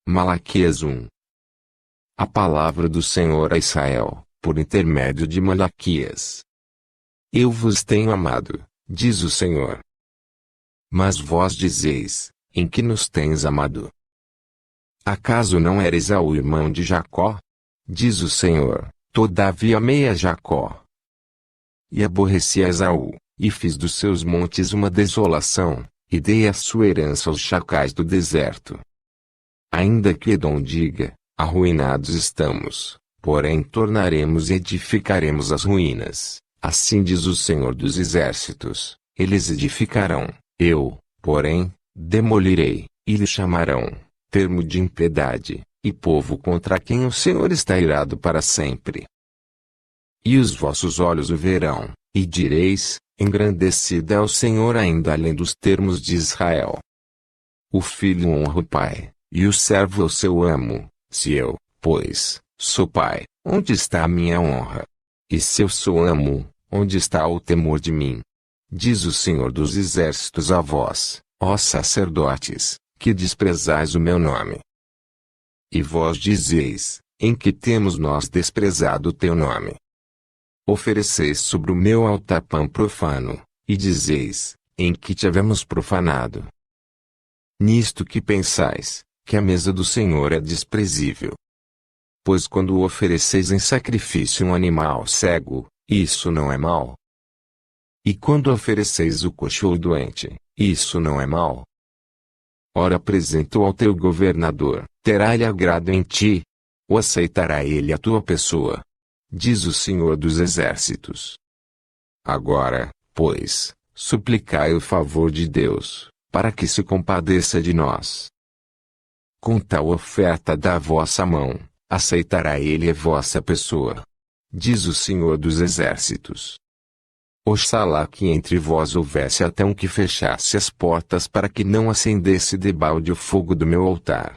Malaquias 1. A palavra do Senhor a Israel, por intermédio de Malaquias. Eu vos tenho amado, diz o Senhor. Mas vós dizeis, em que nos tens amado? Acaso não era Esaú irmão de Jacó? Diz o Senhor, todavia amei a Jacó. E aborreci a Esaú, e fiz dos seus montes uma desolação, e dei a sua herança aos chacais do deserto. Ainda que Edom diga, arruinados estamos, porém tornaremos e edificaremos as ruínas, assim diz o Senhor dos Exércitos, eles edificarão, eu, porém, demolirei, e lhe chamarão, termo de impiedade, e povo contra quem o Senhor está irado para sempre. E os vossos olhos o verão, e direis, engrandecido é o Senhor ainda além dos termos de Israel. O filho honra o pai, e o servo o seu amo. Se eu, pois, sou pai, onde está a minha honra? E se eu sou amo, onde está o temor de mim? Diz o Senhor dos Exércitos a vós, ó sacerdotes, que desprezais o meu nome. E vós dizeis, em que temos nós desprezado o teu nome? Ofereceis sobre o meu altar pão profano, e dizeis, em que te havemos profanado? Nisto que pensais, que a mesa do Senhor é desprezível. Pois quando ofereceis em sacrifício um animal cego, isso não é mal. E quando ofereceis o coxo ou doente, isso não é mal. Ora apresenta-o ao teu governador, terá-lhe agrado em ti? Ou aceitará ele a tua pessoa? Diz o Senhor dos Exércitos. Agora, pois, suplicai o favor de Deus, para que se compadeça de nós. Com tal oferta da vossa mão, aceitará ele a vossa pessoa. Diz o Senhor dos Exércitos. Oxalá que entre vós houvesse até um que fechasse as portas para que não acendesse debalde o fogo do meu altar.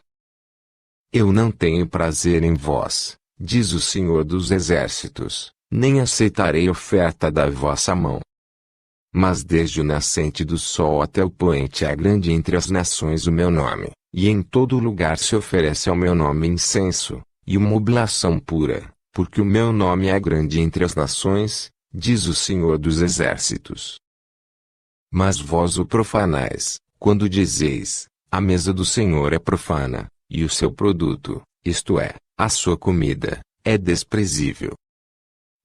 Eu não tenho prazer em vós, diz o Senhor dos Exércitos, nem aceitarei oferta da vossa mão. Mas desde o nascente do sol até o poente é grande entre as nações o meu nome, e em todo lugar se oferece ao meu nome incenso, e uma oblação pura, porque o meu nome é grande entre as nações, diz o Senhor dos Exércitos. Mas vós o profanais, quando dizeis, a mesa do Senhor é profana, e o seu produto, isto é, a sua comida, é desprezível.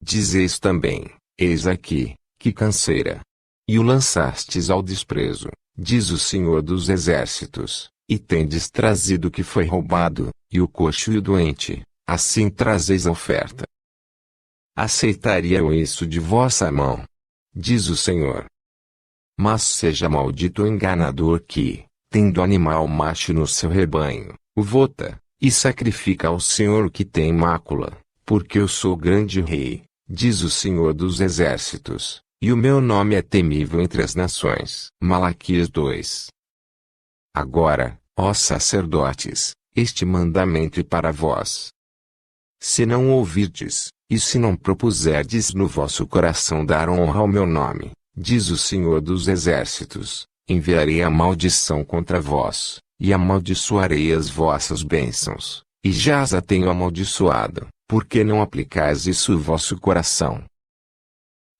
Dizeis também, eis aqui, que canseira. E o lançastes ao desprezo, diz o Senhor dos Exércitos, e tendes trazido o que foi roubado, e o coxo e o doente, assim trazeis a oferta. Aceitaria eu isso de vossa mão? Diz o Senhor. Mas seja maldito o enganador que, tendo animal macho no seu rebanho, o vota, e sacrifica ao Senhor o que tem mácula, porque eu sou grande rei, diz o Senhor dos Exércitos, e o meu nome é temível entre as nações. Malaquias 2. Agora, ó sacerdotes, este mandamento é para vós. Se não ouvirdes, e se não propuserdes no vosso coração dar honra ao meu nome, diz o Senhor dos Exércitos, enviarei a maldição contra vós, e amaldiçoarei as vossas bênçãos, e já as tenho amaldiçoado, porque não aplicais isso ao vosso coração.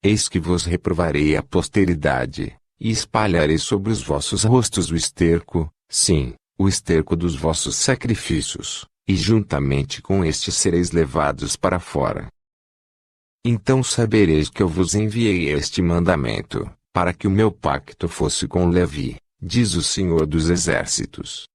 Eis que vos reprovarei a posteridade, e espalharei sobre os vossos rostos o esterco, sim, o esterco dos vossos sacrifícios, e juntamente com este sereis levados para fora. Então sabereis que eu vos enviei este mandamento, para que o meu pacto fosse com Levi, diz o Senhor dos Exércitos.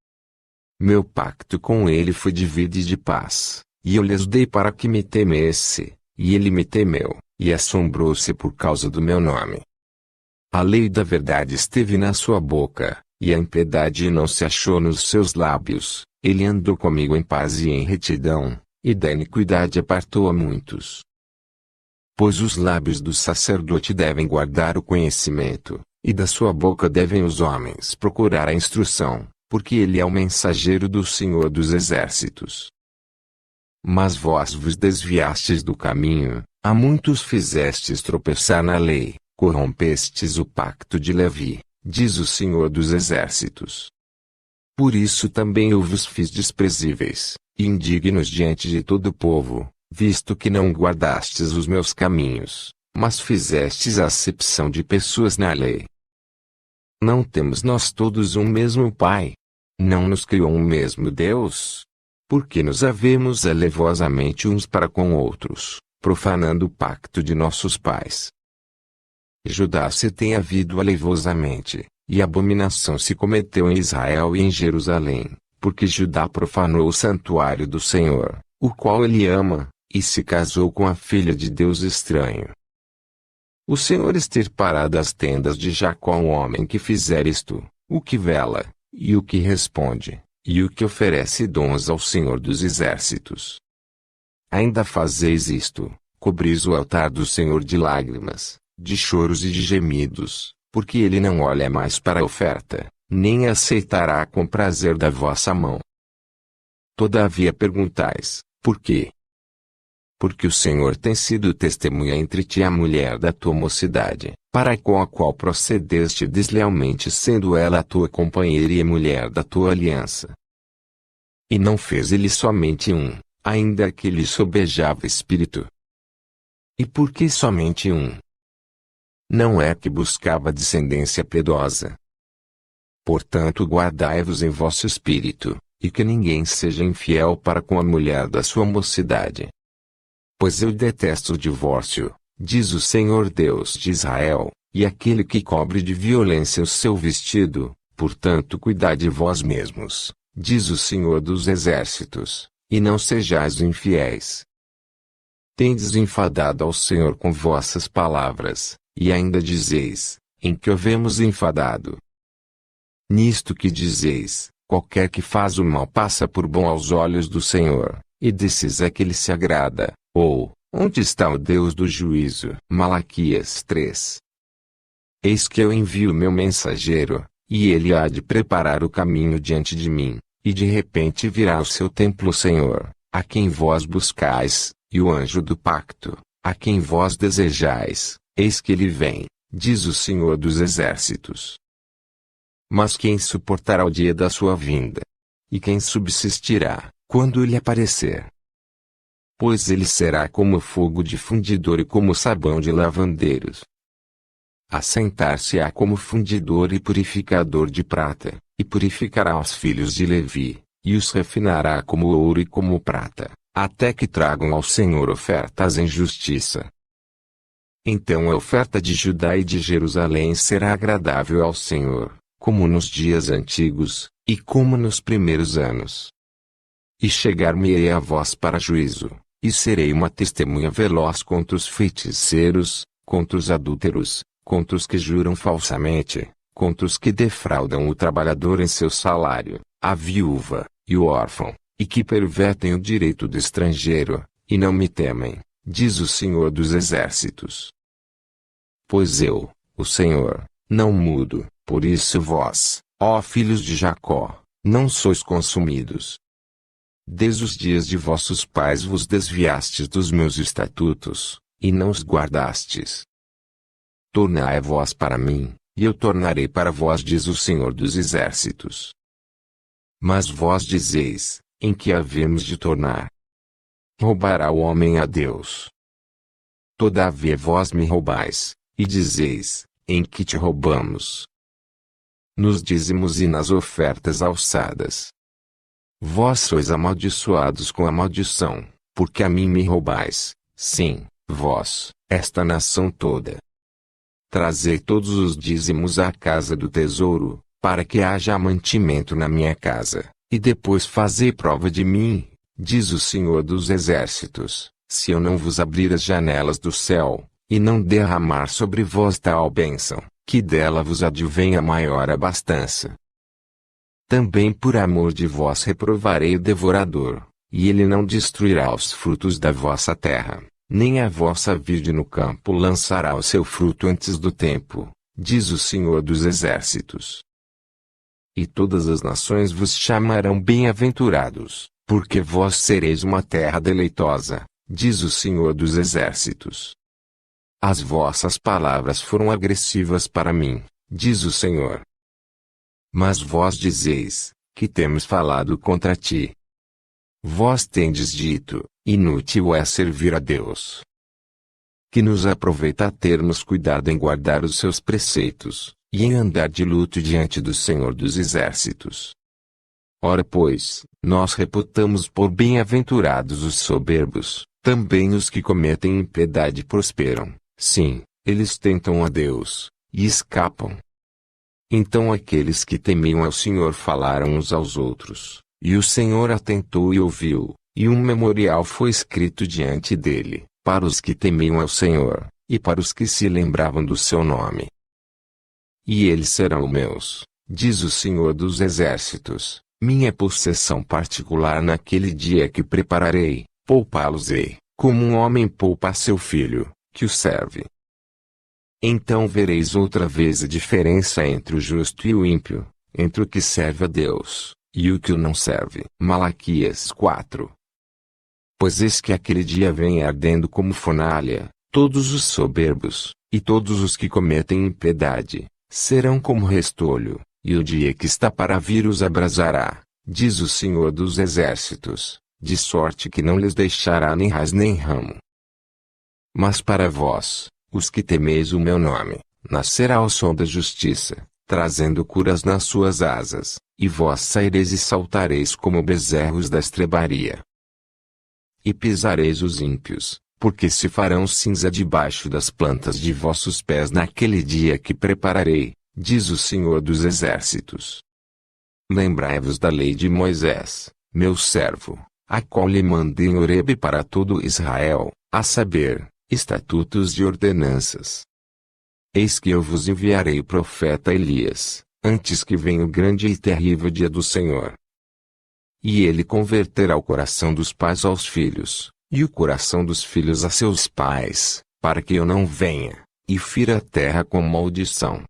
Meu pacto com ele foi de vida e de paz, e eu lhes dei para que me temesse, e ele me temeu, e assombrou-se por causa do meu nome. A lei da verdade esteve na sua boca, e a impiedade não se achou nos seus lábios, ele andou comigo em paz e em retidão, e da iniquidade apartou a muitos. Pois os lábios do sacerdote devem guardar o conhecimento, e da sua boca devem os homens procurar a instrução, porque ele é o mensageiro do Senhor dos Exércitos. Mas vós vos desviastes do caminho, a muitos fizestes tropeçar na lei, corrompestes o pacto de Levi, diz o Senhor dos Exércitos. Por isso também eu vos fiz desprezíveis, e indignos diante de todo o povo, visto que não guardastes os meus caminhos, mas fizestes acepção de pessoas na lei. Não temos nós todos um mesmo Pai? Não nos criou um mesmo Deus? Por que nos havemos alevosamente uns para com outros, profanando o pacto de nossos pais? Judá se tem havido alevosamente, e abominação se cometeu em Israel e em Jerusalém, porque Judá profanou o santuário do Senhor, o qual ele ama, e se casou com a filha de Deus estranho. O Senhor extirpará das tendas de Jacó um homem que fizer isto, o que vela, e o que responde, e o que oferece dons ao Senhor dos Exércitos. Ainda fazeis isto, cobris o altar do Senhor de lágrimas, de choros e de gemidos, porque ele não olha mais para a oferta, nem aceitará com prazer da vossa mão. Todavia perguntais, por quê? Porque o Senhor tem sido testemunha entre ti e a mulher da tua mocidade, para com a qual procedeste deslealmente, sendo ela a tua companheira e a mulher da tua aliança. E não fez ele somente um, ainda que lhe sobejava espírito. E por que somente um? Não é que buscava descendência piedosa. Portanto guardai-vos em vosso espírito, e que ninguém seja infiel para com a mulher da sua mocidade. Pois eu detesto o divórcio, diz o Senhor Deus de Israel, e aquele que cobre de violência o seu vestido, portanto cuidai de vós mesmos, diz o Senhor dos Exércitos, e não sejais infiéis. Tendes enfadado ao Senhor com vossas palavras, e ainda dizeis, em que havemos enfadado? Nisto que dizeis, qualquer que faz o mal passa por bom aos olhos do Senhor, e desses é que ele se agrada, ou, onde está o Deus do juízo? Malaquias 3. Eis que eu envio meu mensageiro, e ele há de preparar o caminho diante de mim, e de repente virá ao seu templo o Senhor, a quem vós buscais, e o anjo do pacto, a quem vós desejais, eis que ele vem, diz o Senhor dos Exércitos. Mas quem suportará o dia da sua vinda? E quem subsistirá, quando ele aparecer? Pois ele será como fogo de fundidor e como sabão de lavandeiros. Assentar-se-á como fundidor e purificador de prata, e purificará os filhos de Levi, e os refinará como ouro e como prata, até que tragam ao Senhor ofertas em justiça. Então a oferta de Judá e de Jerusalém será agradável ao Senhor, como nos dias antigos, e como nos primeiros anos. E chegar-me-ei a vós para juízo, e serei uma testemunha veloz contra os feiticeiros, contra os adúlteros, contra os que juram falsamente, contra os que defraudam o trabalhador em seu salário, a viúva, e o órfão, e que pervertem o direito do estrangeiro, e não me temem, diz o Senhor dos Exércitos. Pois eu, o Senhor, não mudo, por isso vós, ó filhos de Jacó, não sois consumidos. Desde os dias de vossos pais vos desviastes dos meus estatutos, e não os guardastes. Tornai vós para mim, e eu tornarei para vós, diz o Senhor dos Exércitos. Mas vós dizeis, em que havemos de tornar? Roubará o homem a Deus? Todavia vós me roubais, e dizeis, em que te roubamos? Nos dízimos e nas ofertas alçadas. Vós sois amaldiçoados com a maldição, porque a mim me roubais, sim, vós, esta nação toda. Trazei todos os dízimos à casa do tesouro, para que haja mantimento na minha casa, e depois fazei prova de mim, diz o Senhor dos Exércitos, se eu não vos abrir as janelas do céu, e não derramar sobre vós tal bênção, que dela vos advenha maior abastança. Também por amor de vós reprovarei o devorador, e ele não destruirá os frutos da vossa terra, nem a vossa vide no campo lançará o seu fruto antes do tempo, diz o Senhor dos Exércitos. E todas as nações vos chamarão bem-aventurados, porque vós sereis uma terra deleitosa, diz o Senhor dos Exércitos. As vossas palavras foram agressivas para mim, diz o Senhor. Mas vós dizeis, que temos falado contra ti. Vós tendes dito, inútil é servir a Deus. Que nos aproveita termos cuidado em guardar os seus preceitos, e em andar de luto diante do Senhor dos Exércitos. Ora pois, nós reputamos por bem-aventurados os soberbos, também os que cometem impiedade prosperam, sim, eles tentam a Deus, e escapam. Então aqueles que temiam ao Senhor falaram uns aos outros, e o Senhor atentou e ouviu, e um memorial foi escrito diante dele, para os que temiam ao Senhor, e para os que se lembravam do seu nome. E eles serão meus, diz o Senhor dos Exércitos, minha possessão particular naquele dia que prepararei, poupá-los-ei, como um homem poupa a seu filho, que o serve. Então vereis outra vez a diferença entre o justo e o ímpio, entre o que serve a Deus, e o que o não serve. Malaquias 4. Pois eis que aquele dia vem ardendo como fornalha, todos os soberbos, e todos os que cometem impiedade, serão como restolho, e o dia que está para vir os abrasará, diz o Senhor dos Exércitos, de sorte que não lhes deixará nem raiz nem ramo. Mas para vós, os que temeis o meu nome, nascerá o sol da justiça, trazendo curas nas suas asas, e vós saireis e saltareis como bezerros da estrebaria. E pisareis os ímpios, porque se farão cinza debaixo das plantas de vossos pés naquele dia que prepararei, diz o Senhor dos Exércitos. Lembrai-vos da lei de Moisés, meu servo, a qual lhe mandei em Horebe para todo Israel, a saber, estatutos e ordenanças. Eis que eu vos enviarei o profeta Elias, antes que venha o grande e terrível dia do Senhor. E ele converterá o coração dos pais aos filhos, e o coração dos filhos a seus pais, para que eu não venha, e fira a terra com maldição,